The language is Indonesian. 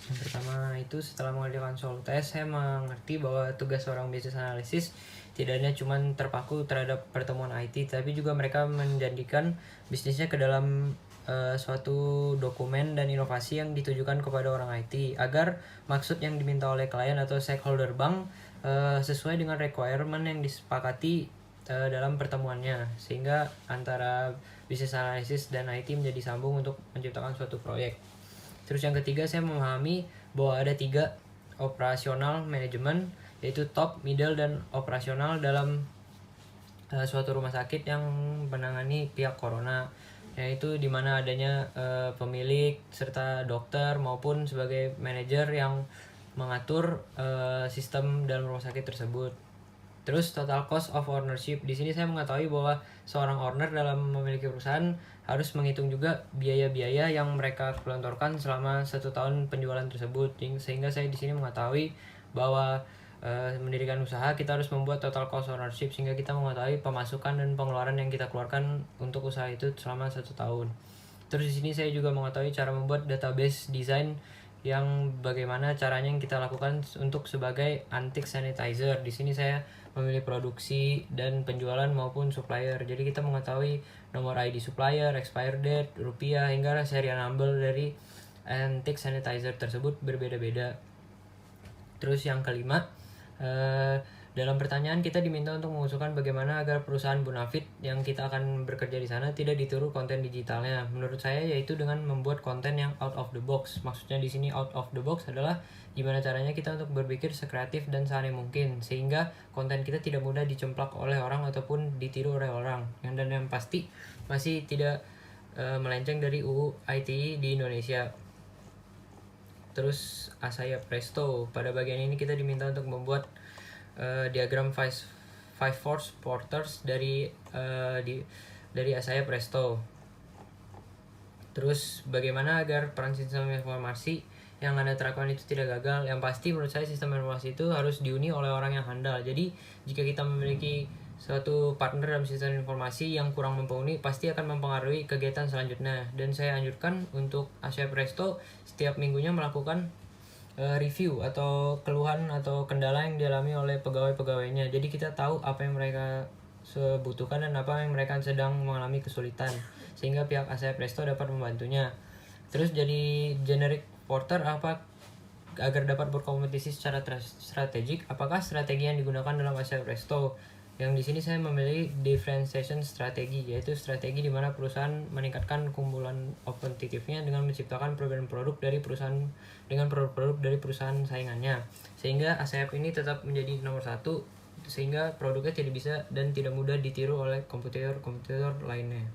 Yang pertama itu setelah mengerjakan soal tes, saya mengerti bahwa tugas seorang business analysis tidak hanya cuma terpaku terhadap pertemuan IT, tapi juga mereka menjadikan bisnisnya ke dalam suatu dokumen dan inovasi yang ditujukan kepada orang IT agar maksud yang diminta oleh klien atau stakeholder bank sesuai dengan requirement yang disepakati dalam pertemuannya, sehingga antara business analysis dan IT menjadi sambung untuk menciptakan suatu proyek. Terus yang ketiga, saya memahami bahwa ada 3 operasional manajemen, yaitu top, middle, dan operasional dalam suatu rumah sakit yang menangani pihak corona, yaitu di mana adanya pemilik serta dokter maupun sebagai manajer yang mengatur sistem dalam rumah sakit tersebut. Terus total cost of ownership, di sini saya mengetahui bahwa seorang owner dalam memiliki perusahaan harus menghitung juga biaya-biaya yang mereka gelontorkan selama 1 tahun penjualan tersebut, sehingga saya di sini mengetahui bahwa mendirikan usaha kita harus membuat total cost ownership, sehingga kita mengetahui pemasukan dan pengeluaran yang kita keluarkan untuk usaha itu selama 1 tahun. Terus di sini saya juga mengetahui cara membuat database design yang bagaimana caranya yang kita lakukan untuk sebagai antik sanitizer. Di sini saya memilih produksi dan penjualan maupun supplier. Jadi kita mengetahui nomor ID supplier, expire date, rupiah, hingga serial number dari antik sanitizer tersebut berbeda-beda. Terus yang kelima, dalam pertanyaan kita diminta untuk mengusulkan bagaimana agar perusahaan Bonafit yang kita akan bekerja di sana tidak ditiru konten digitalnya. Menurut saya yaitu dengan membuat konten yang out of the box. Maksudnya di sini out of the box adalah gimana caranya kita untuk berpikir sekreatif dan seaneh mungkin sehingga konten kita tidak mudah dicemplak oleh orang ataupun ditiru oleh orang. Dan yang pasti masih tidak melenceng dari UU ITE di Indonesia. Terus Asaya Presto, pada bagian ini kita diminta untuk membuat diagram five force porters dari Asaya Presto. Terus bagaimana agar peran sistem informasi yang Anda terapkan itu tidak gagal? Yang pasti menurut saya sistem informasi itu harus dihuni oleh orang yang handal. Jadi jika kita memiliki suatu partner dalam sistem informasi yang kurang mumpuni, pasti akan mempengaruhi kegiatan selanjutnya. Dan saya anjurkan untuk Asaya Presto setiap minggunya melakukan review atau keluhan atau kendala yang dialami oleh pegawai-pegawainya. Jadi kita tahu apa yang mereka butuhkan dan apa yang mereka sedang mengalami kesulitan, sehingga pihak Asaya Presto dapat membantunya. Terus jadi generic porter apa agar dapat berkompetisi secara strategik, apakah strategi yang digunakan dalam Asaya Presto? Yang di sini saya memilih differentiation strategi, yaitu strategi di mana perusahaan meningkatkan kumpulan kompetitifnya dengan menciptakan produk dari perusahaan dengan produk-produk dari perusahaan saingannya, sehingga ASEAN ini tetap menjadi nomor 1, sehingga produknya tidak bisa dan tidak mudah ditiru oleh kompetitor lainnya.